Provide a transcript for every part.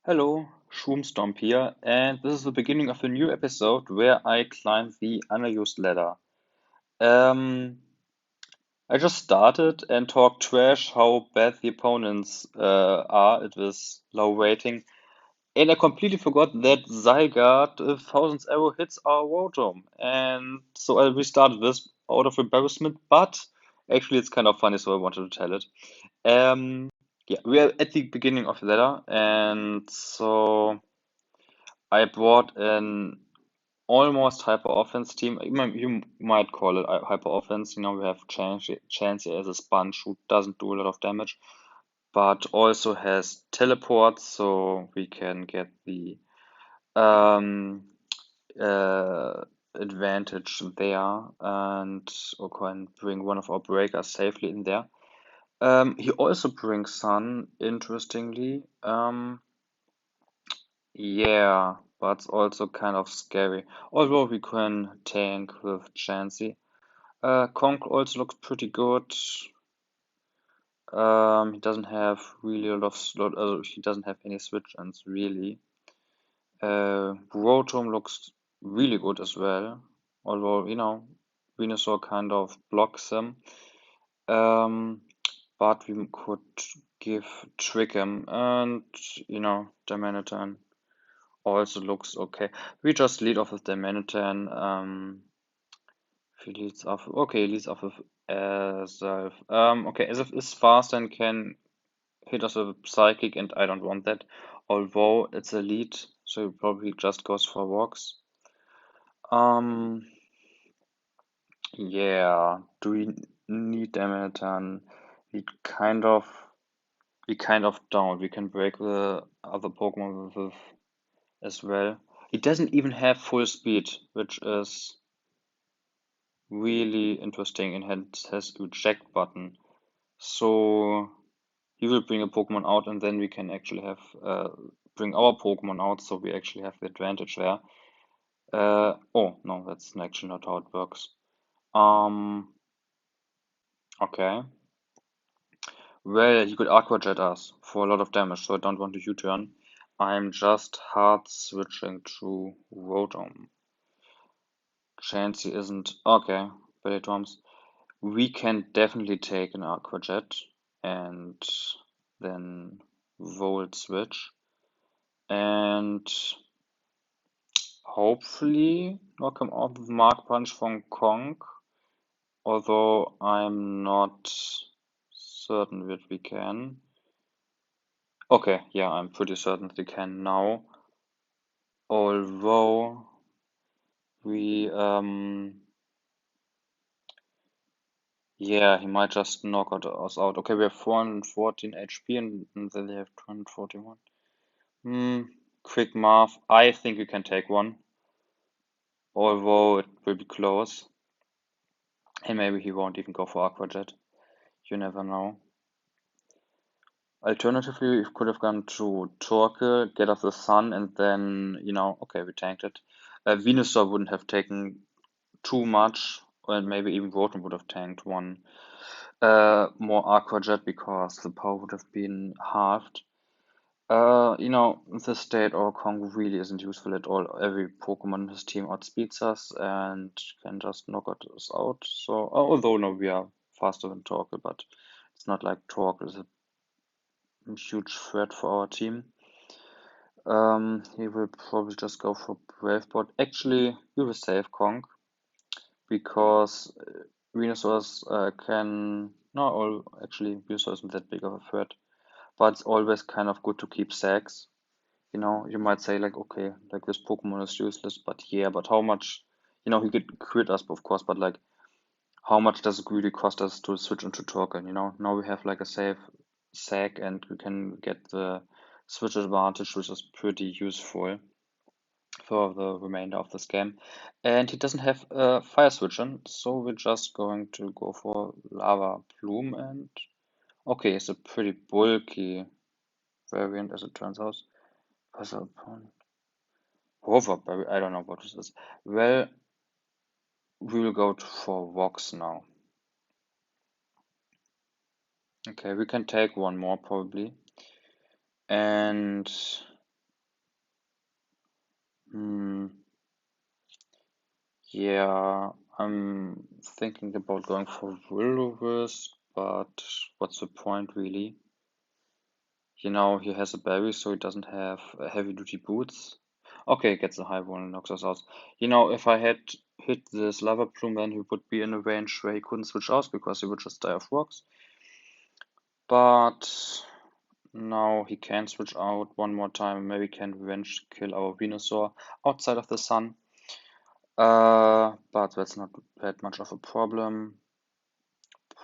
Hello, Shroomstomp here, and this is the beginning of a new episode where I climb the underused ladder. Um, I just started and talked trash how bad the opponents are. It was low rating, and I completely forgot that Zygarde Thousand's Arrow hits our Rotom, and so I restarted this out of embarrassment. But actually, it's kind of funny, so I wanted to tell it. Um, yeah, we are at the beginning of the ladder, and so. I brought an almost hyper offense team. You might call it hyper offense. We have Chansey as a sponge who doesn't do a lot of damage, but also has teleport, so we can get the um, advantage there and or can bring one of our breakers safely in there. He also brings Sun, interestingly. Yeah, but it's also kind of scary. Although we can tank with Chansey. Conk also looks pretty good. He doesn't have really a lot of slot. He doesn't have any switch-ins really. Rotom looks really good as well. Although Venusaur kind of blocks him. Um, but we could give Trick him and Darmanitan also looks okay. We just lead off with the Manhattan. If he leads off, okay, leads off with Azalf. Okay, Azalf is fast and can hit us with a Psychic, and I don't want that. Although it's a lead, so he probably just goes for walks. Um, yeah. Do we need the Manhattan? We kind of, we kind of don't. We can break the other Pokemon with as well. He doesn't even have full speed, which is really interesting and has eject button. So he will bring a Pokemon out and then we can actually have bring our Pokemon out so we actually have the advantage there. Oh no, that's actually not how it works. Um okay. Well, he could Aqua Jet us for a lot of damage, so I don't want to U-turn. I'm just hard switching to Rotom. Chansey isn't okay, Belly Drums. We can definitely take an Aqua Jet and then Volt switch and hopefully knock him out with Mark Punch from Kong, although I'm not certain that we can. Okay, yeah, I'm pretty certain that we can now, although we yeah, he might just knock us out. Okay, we have 414 HP and then they have 241. Quick math. I think we can take one, although it will be close. And maybe he won't even go for Aqua Jet. You never know. Alternatively, we could have gone to Torque, get off the sun, and then, okay, we tanked it. Venusaur wouldn't have taken too much, and maybe even Rotom would have tanked one more Aqua Jet because the power would have been halved. In this state, our Kong really isn't useful at all. Every Pokemon in his team outspeeds us and can just knock us out. So, although no, we are faster than Torkoal, but it's not like Torkoal is a huge threat for our team. He will probably just go for Brave Bird. Actually, we will save Kong because Venusaur's can. No, actually, Venusaur isn't that big of a threat, but it's always kind of good to keep Sags. You might say like, okay, like this Pokemon is useless, but yeah, but how much, he could crit us, of course, but like, how much does it really cost us to switch into Torkoal, Now we have like a safe Sag and we can get the switch advantage, which is pretty useful for the remainder of this game. And he doesn't have a fire switch in, so we're just going to go for Lava Plume and okay, it's a pretty bulky variant as it turns out. Puzzle upon Hoverberry, I don't know what this is. Well, we will go for Vox now. Okay, we can take one more probably. And Yeah, I'm thinking about going for Will-O-Wisp, but what's the point really? You know, he has a berry, so he doesn't have heavy-duty boots. Okay, gets a high one and knocks us out. You know, if I had hit this lava plume, then he would be in a range where he couldn't switch out because he would just die of rocks. But now he can switch out one more time and maybe can revenge kill our Venusaur outside of the sun. But that's not that much of a problem.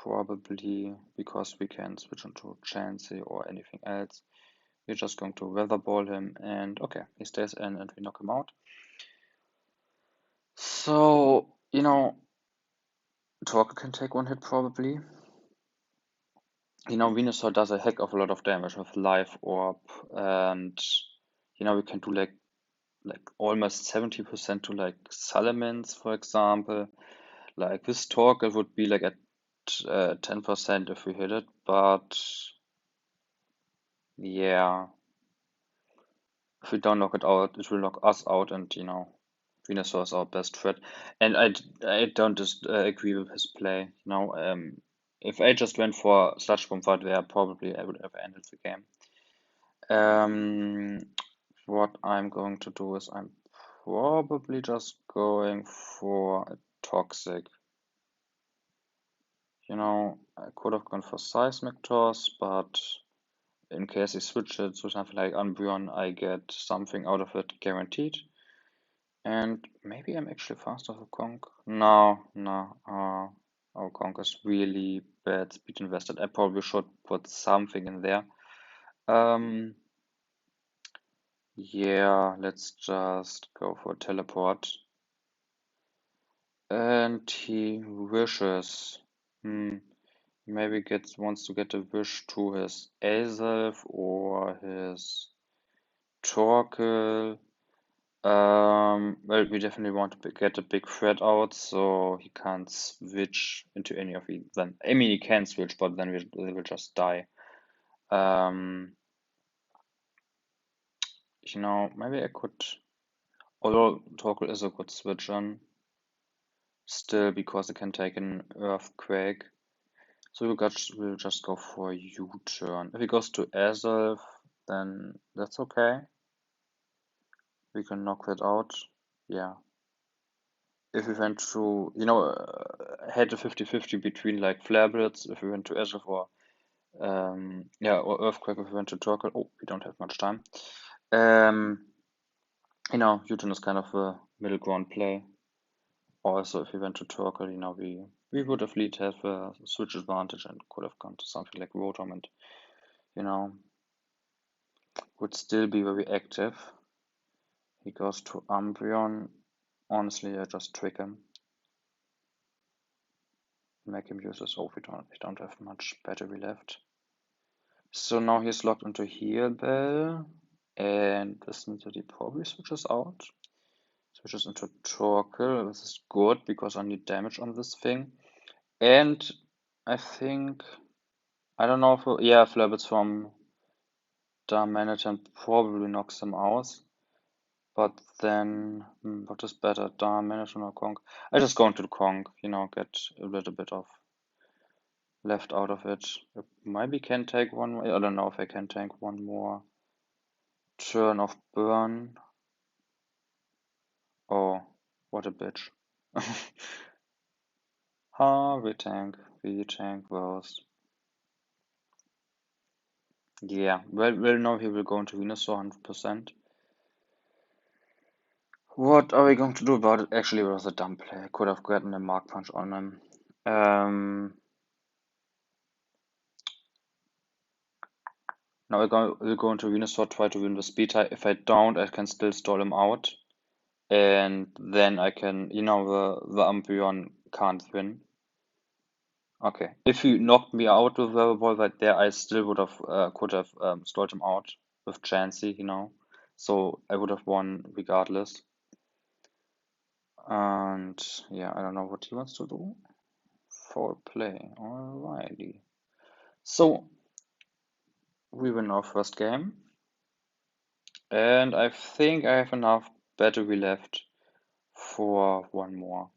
Probably because we can switch into Chansey or anything else. We're just going to Weather Ball him, and okay, he stays in and we knock him out. So, you know, Torque can take one hit probably. You know, Venusaur does a heck of a lot of damage with Life Orb, and you know, we can do like almost 70% to like Salamence, for example. Like this Torque, it would be like at 10% if we hit it, but yeah, if we don't knock it out, it will knock us out, and you know, Venusaur is our best threat. And I don't just agree with his play. You know, if I just went for Sludge Bomb right there, probably I would have ended the game. What I'm going to do is I'm probably just going for a Toxic. You know, I could have gone for Seismic Toss, but in case he switches to something like Umbreon, I get something out of it guaranteed. And maybe I'm actually faster for Conk. No, no. Our Conk is really bad speed invested. I probably should put something in there. Yeah, let's just go for teleport. And he wishes. Maybe wants to get a wish to his Azelf or his Torkoal. Well, we definitely want to get a big threat out, so he can't switch into any of them. I mean, he can switch, but then we will just die. You know, maybe I could, although Torkoal is a good switch on, still because it can take an Earthquake. So we'll just go for a U-turn. If he goes to Azelf, then that's okay. We can knock that out. Yeah. If we went to, you know, had a 50-50 between like Flare Blitz, if we went to Azelf or yeah, or Earthquake if we went to Torkoal. Oh, we don't have much time. You know, U-turn is kind of a middle ground play. Also, if we went to Torkoal, you know, we would at least have a switch advantage and could have gone to something like Rotom and, you know, would still be very active. He goes to Umbreon. Honestly, I just trick him. Make him use his. Oh, we don't have much battery left. So now he's locked into Heal Bell. And this means that he probably switches out. Switches into Torkoal. This is good because I need damage on this thing. And I think, I don't know if, yeah, Flare Blitz from Darmanitan probably knocks him out. But then, what is better, Darmanitan or Conk? I just go into the Conk, you know, get a little bit of left out of it. Maybe can take one more. I don't know if I can take one more turn of burn. Oh, what a bitch. We tank those. Yeah, well, now he will go into Venusaur 100%. What are we going to do about it? Actually, it was a dumb play. I could have gotten a Mark Punch on him. Now we'll go into Venusaur, try to win the speed tie. If I don't, I can still stall him out. And then I can, you know, the Umbreon can't win. Okay. If he knocked me out with the ball right there, I still would have could have stalled him out with Chansey, you know. So I would have won regardless. And yeah, I don't know what he wants to do. Foul play. Alrighty. So we win our first game. And I think I have enough battery left for one more.